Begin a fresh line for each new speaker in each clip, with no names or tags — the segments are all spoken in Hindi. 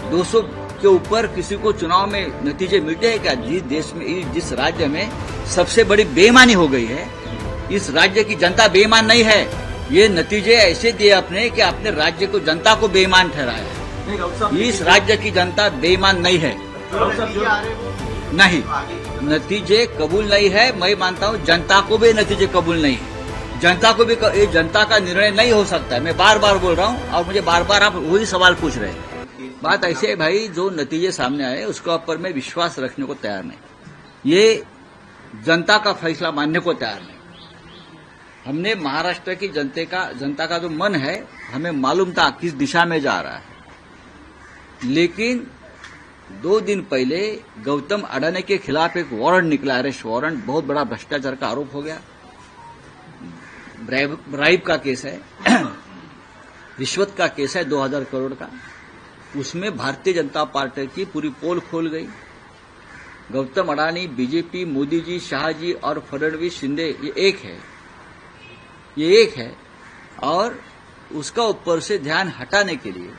200 के ऊपर किसी को चुनाव में नतीजे मिलते हैं क्या? जिस देश में, जिस राज्य में सबसे बड़ी बेईमानी हो गई है, इस राज्य की जनता बेईमान नहीं है। ये नतीजे ऐसे दिए अपने कि अपने राज्य को, जनता को बेईमान ठहराया। इस राज्य की जनता बेईमान नहीं है, नहीं, नतीजे कबूल नहीं है। मैं मानता हूँ जनता को भी नतीजे कबूल नहीं है। जनता को भी, ये जनता का निर्णय नहीं हो सकता है। मैं बार बार बोल रहा हूँ और मुझे बार बार आप वही सवाल पूछ रहे हैं। बात ऐसे है भाई, जो नतीजे सामने आए उसके ऊपर मैं विश्वास रखने को तैयार नहीं। ये जनता का फैसला मानने को तैयार नहीं। हमने महाराष्ट्र की जनता का जो मन है, हमें मालूम था किस दिशा में जा रहा है। लेकिन 2 दिन पहले गौतम अडानी के खिलाफ एक वारंट निकला, अरेस्ट वारंट। बहुत बड़ा भ्रष्टाचार का आरोप हो गया, ब्राइब का केस है, रिश्वत का केस है 2000 करोड़ का। उसमें भारतीय जनता पार्टी की पूरी पोल खोल गई। गौतम अडानी, बीजेपी, मोदी जी, शाह जी और फडणवीस, शिंदे, ये एक है। और उसका ऊपर से ध्यान हटाने के लिए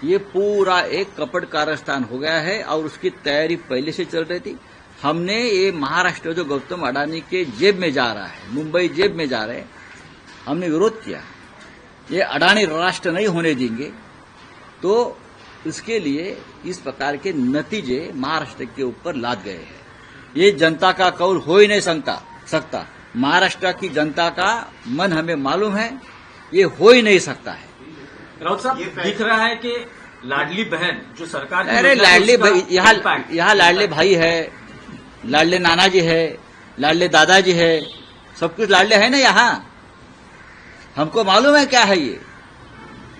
ये पूरा एक कपट कारस्थान हो गया है और उसकी तैयारी पहले से चल रही थी। हमने ये महाराष्ट्र जो गौतम अडानी के जेब में जा रहा है, मुंबई जेब में जा रहे हैं, हमने विरोध किया। ये अडानी राष्ट्र नहीं होने देंगे। तो इसके लिए इस प्रकार के नतीजे महाराष्ट्र के ऊपर लाद गए हैं। ये जनता का कौल हो ही नहीं सकता। महाराष्ट्र की जनता का मन हमें मालूम है, ये हो ही नहीं सकता है।
राउत साहब, दिख रहा है कि लाडली बहन जो सरकार,
अरे लाडली भाई, यहाँ लाडले भाई है, लाडले नाना जी है, लाडले दादाजी है, सब कुछ लाडले है ना यहाँ। हमको मालूम है क्या है ये।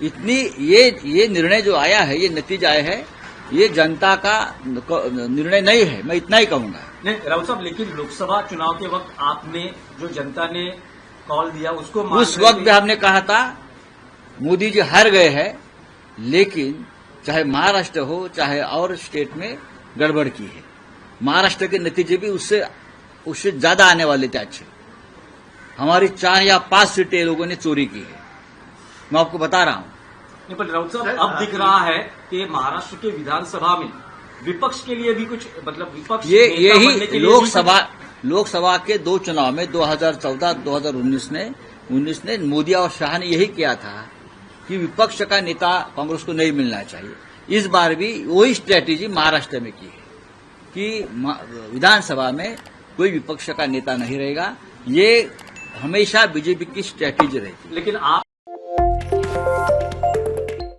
इतनी ये निर्णय जो आया है, ये नतीजा आया है, ये जनता का निर्णय नहीं है, मैं इतना ही कहूंगा।
नहीं राउत साहब, लेकिन लोकसभा चुनाव के वक्त आपने जो जनता ने कॉल दिया उसको
उस वक्त भी हमने कहा था मोदी जी हार गए हैं, लेकिन चाहे महाराष्ट्र हो चाहे और स्टेट में गड़बड़ की है। महाराष्ट्र के नतीजे भी उससे ज्यादा आने वाले थे अच्छे। हमारी 4 या 5 सीटें लोगों ने चोरी की है, मैं आपको बता रहा हूं।
नहीं, पर राउत साहब, अब दिख रहा है कि महाराष्ट्र के विधानसभा में विपक्ष के लिए भी कुछ, मतलब विपक्ष
यही लोकसभा के 2 चुनाव में 2014-2019 ने मोदी और शाह ने यही किया था कि विपक्ष का नेता कांग्रेस को नहीं मिलना चाहिए। इस बार भी वही स्ट्रेटेजी महाराष्ट्र में की है कि विधानसभा में कोई विपक्ष का नेता नहीं रहेगा। ये हमेशा बीजेपी की स्ट्रेटेजी रहेगी।
लेकिन आप